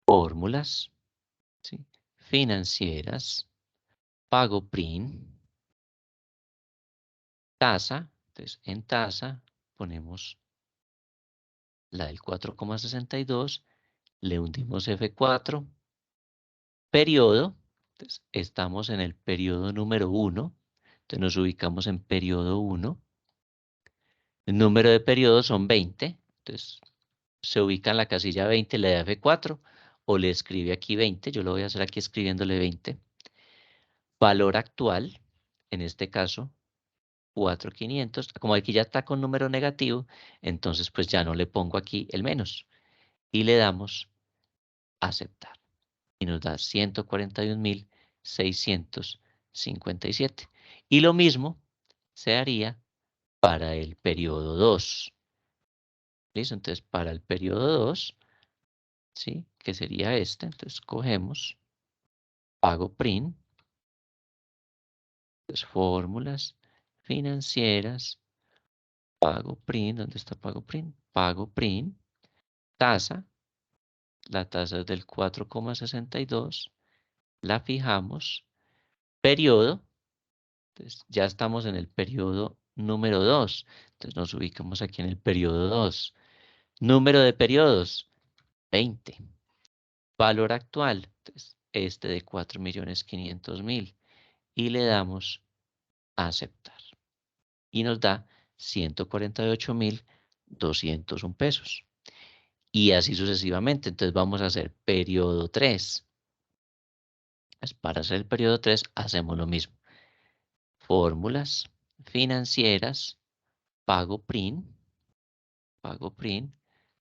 Fórmulas, ¿sí? Financieras, pago PRIN, tasa. Entonces, en tasa ponemos la del 4,62, le hundimos F4, periodo, entonces estamos en el periodo número 1, entonces nos ubicamos en periodo 1, el número de periodos son 20, entonces se ubica en la casilla 20, le da F4 o le escribe aquí 20, yo lo voy a hacer aquí escribiéndole 20. Valor actual, en este caso 4.500, como aquí ya está con número negativo, entonces pues ya no le pongo aquí el menos y le damos aceptar y nos da 141.657. Y lo mismo se haría para el periodo 2. ¿Listo? Entonces, para el periodo 2, ¿sí? Que sería este. Entonces, cogemos pago PRIN, entonces, fórmulas financieras, pago PRIN, ¿dónde está pago PRIN? Pago PRIN, tasa, la tasa es del 4,62, la fijamos, periodo, entonces ya estamos en el periodo número 2, entonces nos ubicamos aquí en el periodo 2. Número de periodos, 20. Valor actual, entonces este de 4.500.000 y le damos a aceptar. Y nos da 148.201 pesos. Y así sucesivamente. Entonces vamos a hacer periodo 3. Pues para hacer el periodo 3 hacemos lo mismo. Fórmulas financieras, pago PRIN,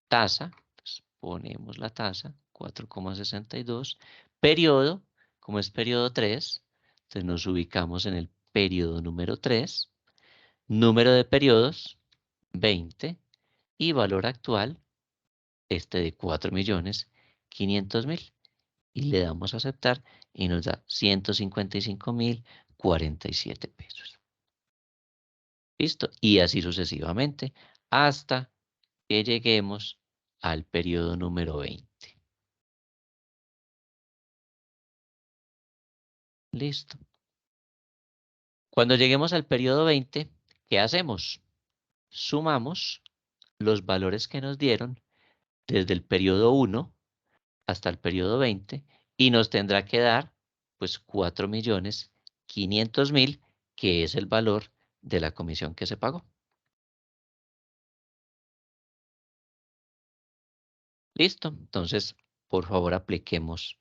tasa, pues ponemos la tasa, 4,62, periodo, como es periodo 3, entonces nos ubicamos en el periodo número 3, número de periodos, 20, y valor actual, este de 4.500.000. Y le damos a aceptar y nos da 155.047 pesos. ¿Listo? Y así sucesivamente hasta que lleguemos al periodo número 20. Listo. Cuando lleguemos al periodo 20, ¿qué hacemos? Sumamos los valores que nos dieron desde el periodo 1 hasta el periodo 20 y nos tendrá que dar pues 4.500.000, que es el valor de la comisión que se pagó. Listo. Entonces, por favor, apliquemos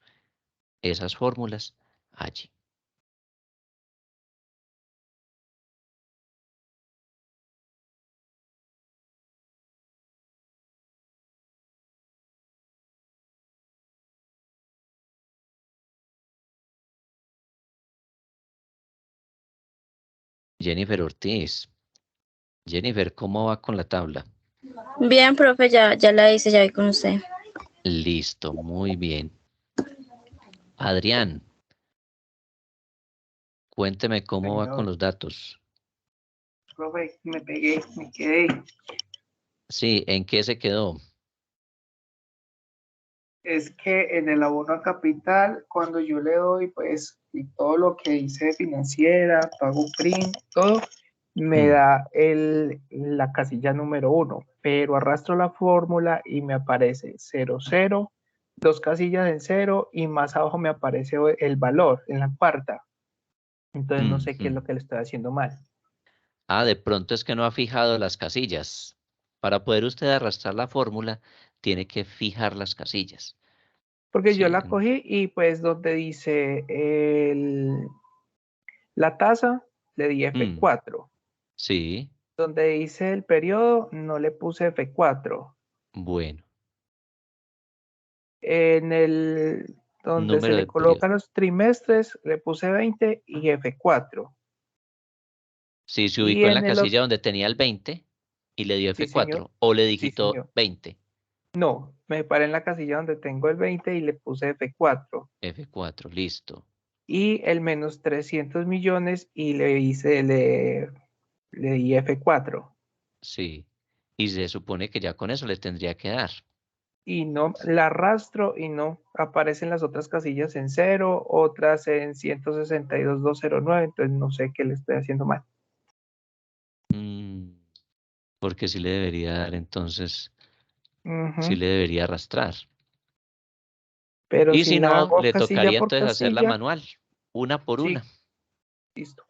esas fórmulas allí. Jennifer Ortiz. Jennifer, ¿cómo va con la tabla? Bien, profe, ya la hice, ya vi con usted. Listo, muy bien. Adrián, cuénteme cómo va con los datos. Profe, me quedé. Sí, ¿en qué se quedó? Es que en el abono a capital, cuando yo le doy, pues, y todo lo que hice financiera, pago PRIN, todo, me da la casilla número 1, pero arrastro la fórmula y me aparece 00, 2 casillas en 0 y más abajo me aparece el valor en la cuarta. Entonces no sé qué es lo que le estoy haciendo mal. Ah, de pronto es que no ha fijado las casillas. Para poder usted arrastrar la fórmula, tiene que fijar las casillas. Porque Sí, yo la cogí y pues donde dice la tasa, le di F4. Sí. Donde dice el periodo, no le puse F4. Bueno. En el donde Número se de le colocan periodo. los trimestres, le puse 20 y F4. Sí, se Y ubicó en la en el casilla donde tenía el 20 y le dio sí, señor. F4 o le Sí, digitó señor. 20. No, me paré en la casilla donde tengo el 20 y le puse F4. F4, listo. Y el menos 300 millones y le di F4. Sí. Y se supone que ya con eso le tendría que dar. Y no la arrastro y no aparecen las otras casillas en 0, otras en 162.209, entonces no sé qué le estoy haciendo mal. Porque sí le debería dar, entonces, sí Ujú. le debería arrastrar. Pero Y si si la no, hago le casilla tocaría por entonces hacerla casilla, manual, una por sí, una. listo,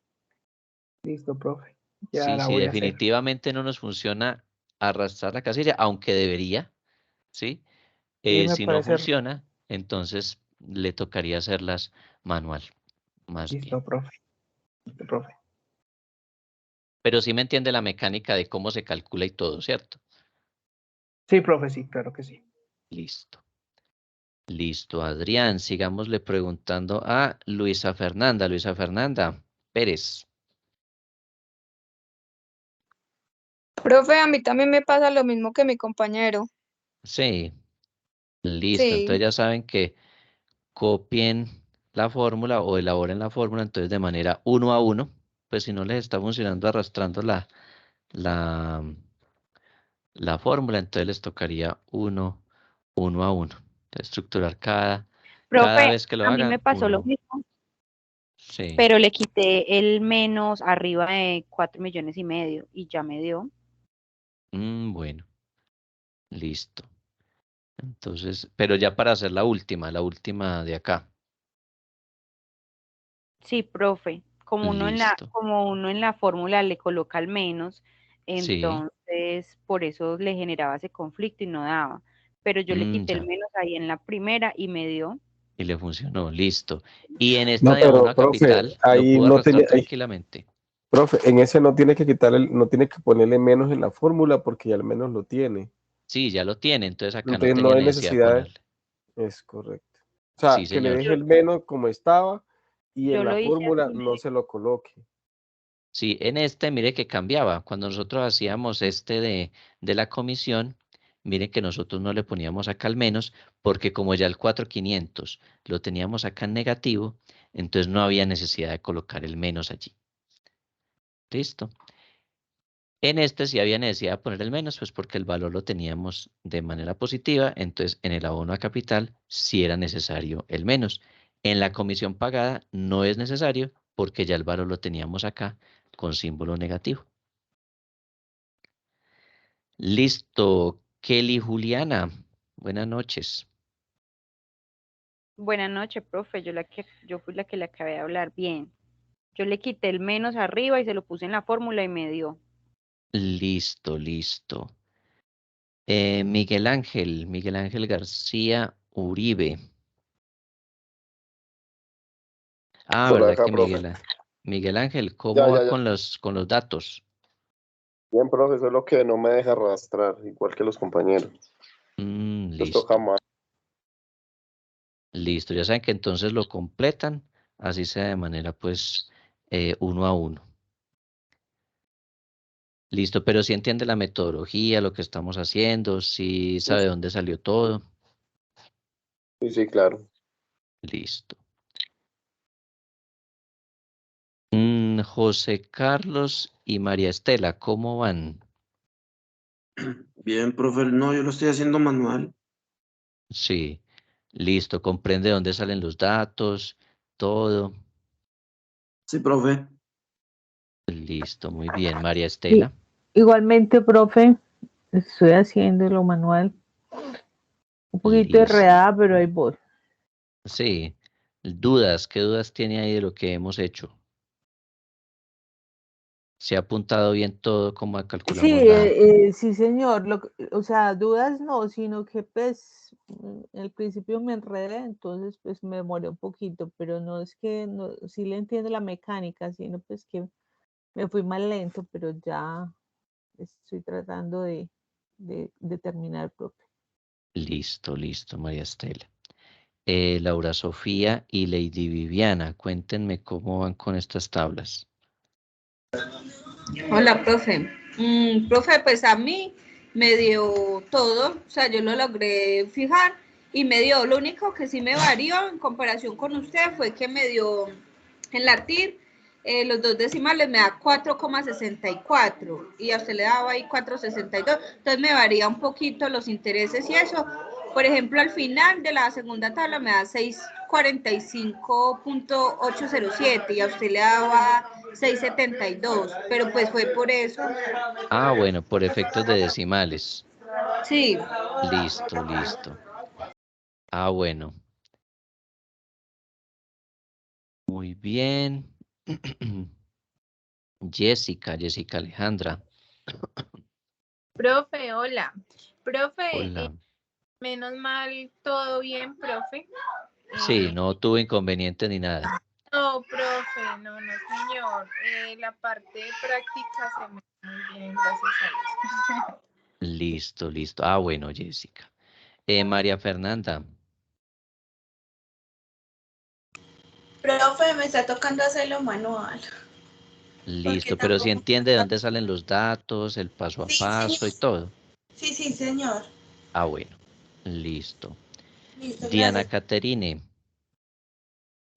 listo, profe, ya Sí, la sí, voy a hacer. definitivamente no nos funciona arrastrar la casilla, aunque debería, ¿sí? Sí, me Si no parece, funciona, entonces le tocaría hacerlas manual, más bien. listo, profe, listo, profe. Pero sí me entiende la mecánica de cómo se calcula y todo, ¿cierto? Sí, profe, sí, claro que sí. Listo. Listo, Adrián. Sigámosle preguntando a Luisa Fernanda. Luisa Fernanda Pérez. Profe, a mí también me pasa lo mismo que mi compañero. Sí, listo. Entonces Sí, ya saben que copien la fórmula o elaboren la fórmula, entonces de manera 1 a 1. Pues si no les está funcionando arrastrando la fórmula, entonces les tocaría 1 a 1. estructurar cada Profe, vez que lo a mí me haga, pasó lo uno. mismo, Sí. pero le quité el menos arriba de 4,5 millones y ya me dio. Bueno, listo. Entonces, pero ya para hacer la última de acá. Sí, profe, como uno Listo. en la fórmula le coloca el menos, Sí. entonces por eso le generaba ese conflicto y no daba. Pero yo le quité el Ya. menos ahí en la primera y me dio. Y le funcionó, listo. Y en esta No, de abono pero a profe, capital lo ahí pudo no arrastrar tiene, tranquilamente. profe, en ese no tiene que quitarle, no tiene que ponerle menos en la fórmula porque ya al menos lo tiene. Sí, ya lo tiene, entonces acá no Entonces no tenía hay necesidad de necesidad, ponerle. es correcto. O sea, Sí, que le señor. deje el menos como estaba y Yo en la lo hice fórmula así, no se lo coloque. Sí, en este, mire que cambiaba. Cuando nosotros hacíamos este de la comisión, mire que nosotros no le poníamos acá al menos, porque como ya el 4,500 lo teníamos acá en negativo, entonces no había necesidad de colocar el menos allí. Listo. En este sí había necesidad de poner el menos, pues porque el valor lo teníamos de manera positiva, entonces en el abono a capital sí era necesario el menos. En la comisión pagada no es necesario porque ya el valor lo teníamos acá con símbolo negativo. Listo. Kelly Juliana, buenas noches. Buenas noches, profe, yo fui la que le acabé de hablar bien. Yo le quité el menos arriba y se lo puse en la fórmula y me dio. Listo, listo. Miguel Ángel García Uribe. Ah, Por ¿verdad acá, que profe. Miguel Ángel, Ya, ¿cómo va ya, ya. con los datos? Bien, profe, solo que no me deja arrastrar, igual que los compañeros. Les toca Listo, más. listo. Ya saben que entonces lo completan, así sea de manera pues 1 a 1. Listo, pero si entiende la metodología, lo que estamos haciendo, si sabe de dónde salió todo. Sí, sí, claro. Listo. José Carlos y María Estela, ¿cómo van? Bien, profe, no, yo lo estoy haciendo manual. Sí, listo, comprende dónde salen los datos, todo. Sí, profe. Listo, muy bien. María Y Estela. igualmente, profe, estoy haciendo lo manual. Un poquito Listo. enredada, pero ahí voy. Sí, ¿qué dudas tiene ahí de lo que hemos hecho? ¿Se ha apuntado bien todo cómo Sí, calculamos la... sí, señor. O sea, dudas no, sino que pues al principio me enredé, entonces pues me demoré un poquito, pero no es que no, sí le entiendo la mecánica, sino pues que me fui más lento, pero ya estoy tratando de terminar, profe. Listo, listo, María Estela. Laura Sofía y Lady Viviana, cuéntenme cómo van con estas tablas. Hola, profe. Profe, pues a mí me dio todo, o sea, yo lo logré fijar y me dio, lo único que sí me varió en comparación con usted fue que me dio en la TIR, los dos decimales me da 4,64 y a usted le daba ahí 4,62, entonces me varía un poquito los intereses y eso. Por ejemplo, al final de la segunda tabla me da 645.807 y a usted le daba 672, pero pues fue por eso. Ah, bueno, por efectos de decimales. Sí. Listo, listo. Ah, bueno. Muy bien. Jessica Alejandra. Profe, hola. Profe, Hola. menos mal, todo bien, profe. Sí, no tuve inconveniente ni nada. No, profe, no, señor. La parte práctica se me da muy bien, gracias a Dios. Listo, listo. Ah, bueno, Jessica. María Fernanda. Profe, me está tocando hacerlo manual. Porque Listo, pero si tampoco. entiende de dónde salen los datos, el paso a Sí, señor. paso y todo. Sí, sí, señor. Ah, bueno. Listo. Listo, Diana gracias. Caterine.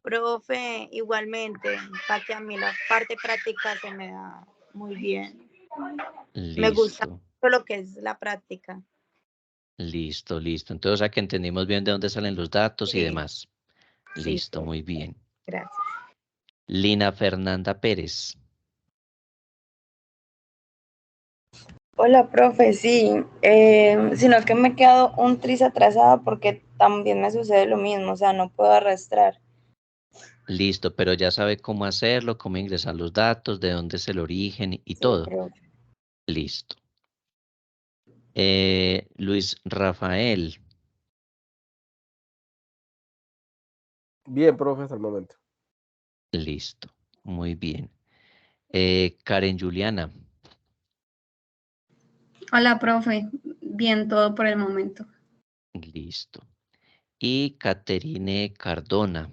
Profe, igualmente, para que a mí la parte práctica se me da muy bien. Me gusta Listo. mucho lo que es la práctica. Listo, listo. Entonces, o sea que entendimos bien de dónde salen los datos y Sí, demás. sí, Listo, profe. muy bien. Gracias. Lina Fernanda Pérez. Hola, profe, sí, sino que me he quedado un tris atrasada porque también me sucede lo mismo, o sea, no puedo arrastrar. Listo, pero ya sabe cómo hacerlo, cómo ingresar los datos, de dónde es el origen y Sí, todo. profe. Listo. Luis Rafael. Bien, profe, hasta el momento. Listo, muy bien. Karen Juliana. Hola, profe. Bien, todo por el momento. Listo. Y Caterine Cardona.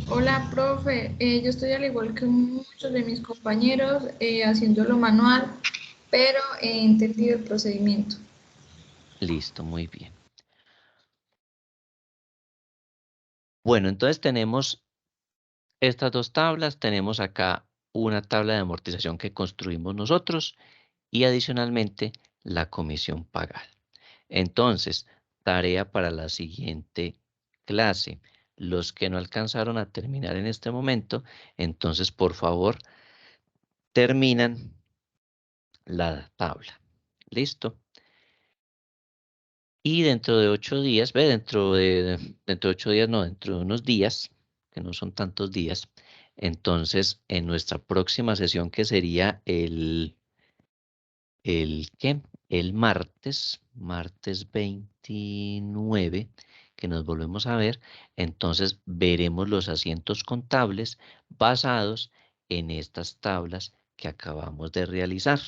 Hola, profe. Yo estoy al igual que muchos de mis compañeros haciéndolo manual, pero he entendido el procedimiento. Listo, muy bien. Bueno, entonces tenemos estas dos tablas. Tenemos acá una tabla de amortización que construimos nosotros y adicionalmente la comisión pagada. Entonces, tarea para la siguiente clase. Los que no alcanzaron a terminar en este momento, entonces por favor terminan la tabla. ¿Listo? Y dentro de 8 días, dentro de 8 días, no, dentro de unos días, que no son tantos días, entonces en nuestra próxima sesión que sería ¿qué? El martes 29, que nos volvemos a ver, entonces veremos los asientos contables basados en estas tablas que acabamos de realizar.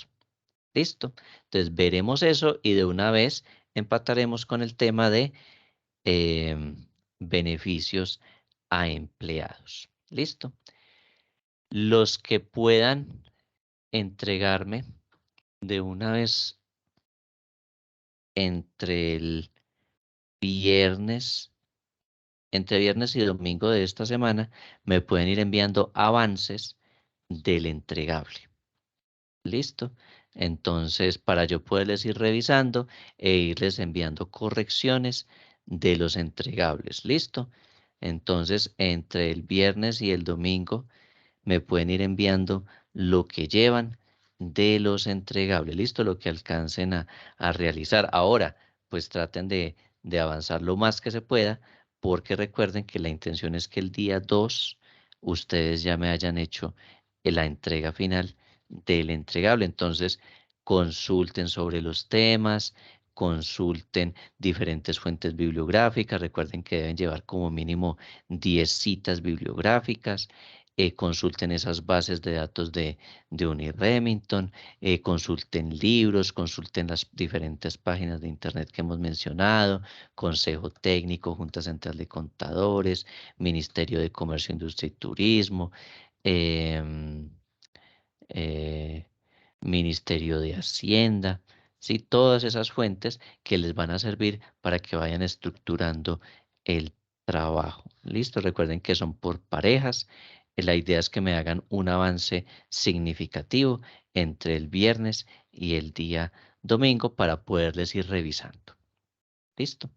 ¿Listo? Entonces veremos eso y de una vez empataremos con el tema de beneficios a empleados. ¿Listo? Los que puedan entregarme de una vez entre el viernes, entre viernes y domingo de esta semana, me pueden ir enviando avances del entregable. ¿Listo? Entonces, para yo poderles ir revisando e irles enviando correcciones de los entregables. ¿Listo? Entonces, entre el viernes y el domingo me pueden ir enviando lo que llevan de los entregables. ¿Listo? Lo que alcancen a realizar. Ahora, pues traten de avanzar lo más que se pueda, porque recuerden que la intención es que el día 2 ustedes ya me hayan hecho la entrega final del entregable. Entonces, consulten sobre los temas, consulten diferentes fuentes bibliográficas. Recuerden que deben llevar como mínimo 10 citas bibliográficas. Consulten esas bases de datos de Uni Remington, consulten libros, consulten las diferentes páginas de internet que hemos mencionado, Consejo Técnico, Junta Central de Contadores, Ministerio de Comercio, Industria y Turismo, em, eh, Ministerio de Hacienda, ¿sí? Todas esas fuentes que les van a servir para que vayan estructurando el trabajo. ¿Listo? Recuerden que son por parejas. La idea es que me hagan un avance significativo entre el viernes y el día domingo para poderles ir revisando. ¿Listo?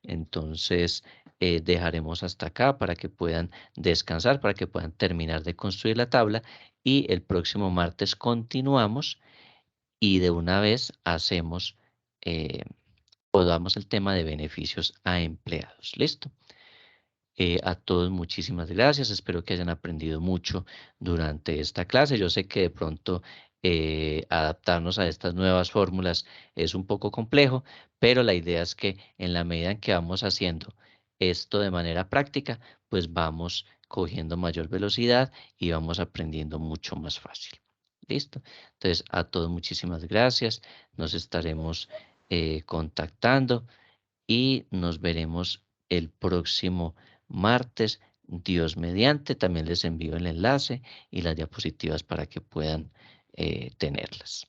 Entonces, dejaremos hasta acá para que puedan descansar, para que puedan terminar de construir la tabla y el próximo martes continuamos y de una vez hacemos o damos el tema de beneficios a empleados. ¿Listo? A todos muchísimas gracias. Espero que hayan aprendido mucho durante esta clase. Yo sé que de pronto adaptarnos a estas nuevas fórmulas es un poco complejo, pero la idea es que en la medida en que vamos haciendo esto de manera práctica, pues vamos cogiendo mayor velocidad y vamos aprendiendo mucho más fácil. ¿Listo? Entonces, a todos muchísimas gracias. Nos estaremos contactando y nos veremos el próximo martes. Dios mediante, también les envío el enlace y las diapositivas para que puedan tenerlas.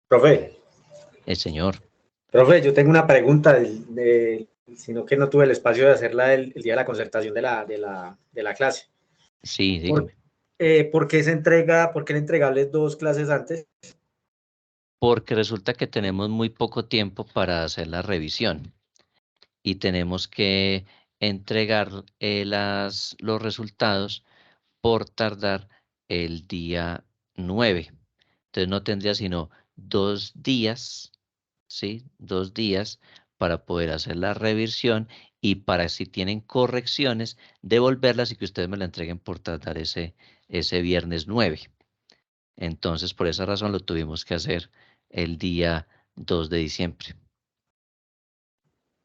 Profe, El señor. profe, yo tengo una pregunta, sino que no tuve el espacio de hacerla el día de la concertación de la clase. Sí, dígame. ¿Por qué el entregable es 2 clases antes? porque resulta que tenemos muy poco tiempo para hacer la revisión y tenemos que entregar los resultados por tardar el día 9. Entonces no tendría sino 2 días, ¿sí? 2 días para poder hacer la revisión y para, si tienen correcciones, devolverlas y que ustedes me la entreguen por tardar ese viernes 9. Entonces, por esa razón lo tuvimos que hacer el día 2 de diciembre.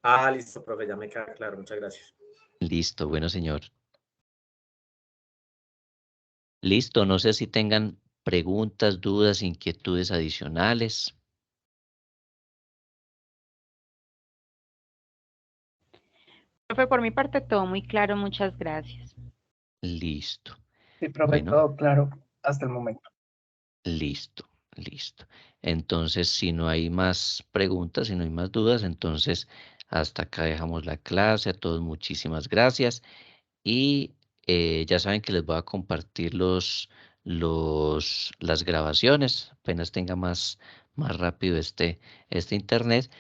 Ah, listo, profe, ya me queda claro. Muchas gracias. Listo, bueno, señor. Listo, no sé si tengan preguntas, dudas, inquietudes adicionales. Profe, por mi parte todo muy claro, muchas gracias. Listo. Sí, profe, Bueno, todo claro hasta el momento. listo, listo. Entonces, si no hay más preguntas, si no hay más dudas, entonces hasta acá dejamos la clase. A todos muchísimas gracias. Y ya saben que les voy a compartir las grabaciones. Apenas tenga más rápido este internet.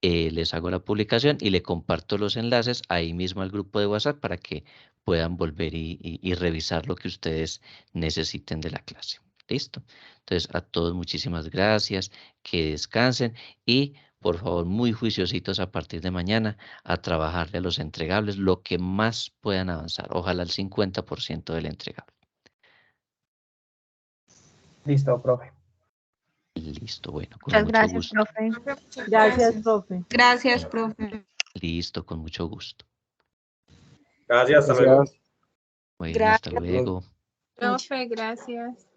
Les hago la publicación y le comparto los enlaces ahí mismo al grupo de WhatsApp para que puedan volver y revisar lo que ustedes necesiten de la clase. ¿Listo? Entonces, a todos muchísimas gracias, que descansen y por favor, muy juiciositos a partir de mañana a trabajarle a los entregables lo que más puedan avanzar. Ojalá el 50% del entregable. Listo, profe. Listo, bueno, con Muchas mucho gracias, gusto. profe. Muchas Gracias, profe. Gracias, profe. Listo, con mucho gusto. Gracias, hasta luego. Gracias. Bueno, hasta Gracias. luego. Profe, gracias.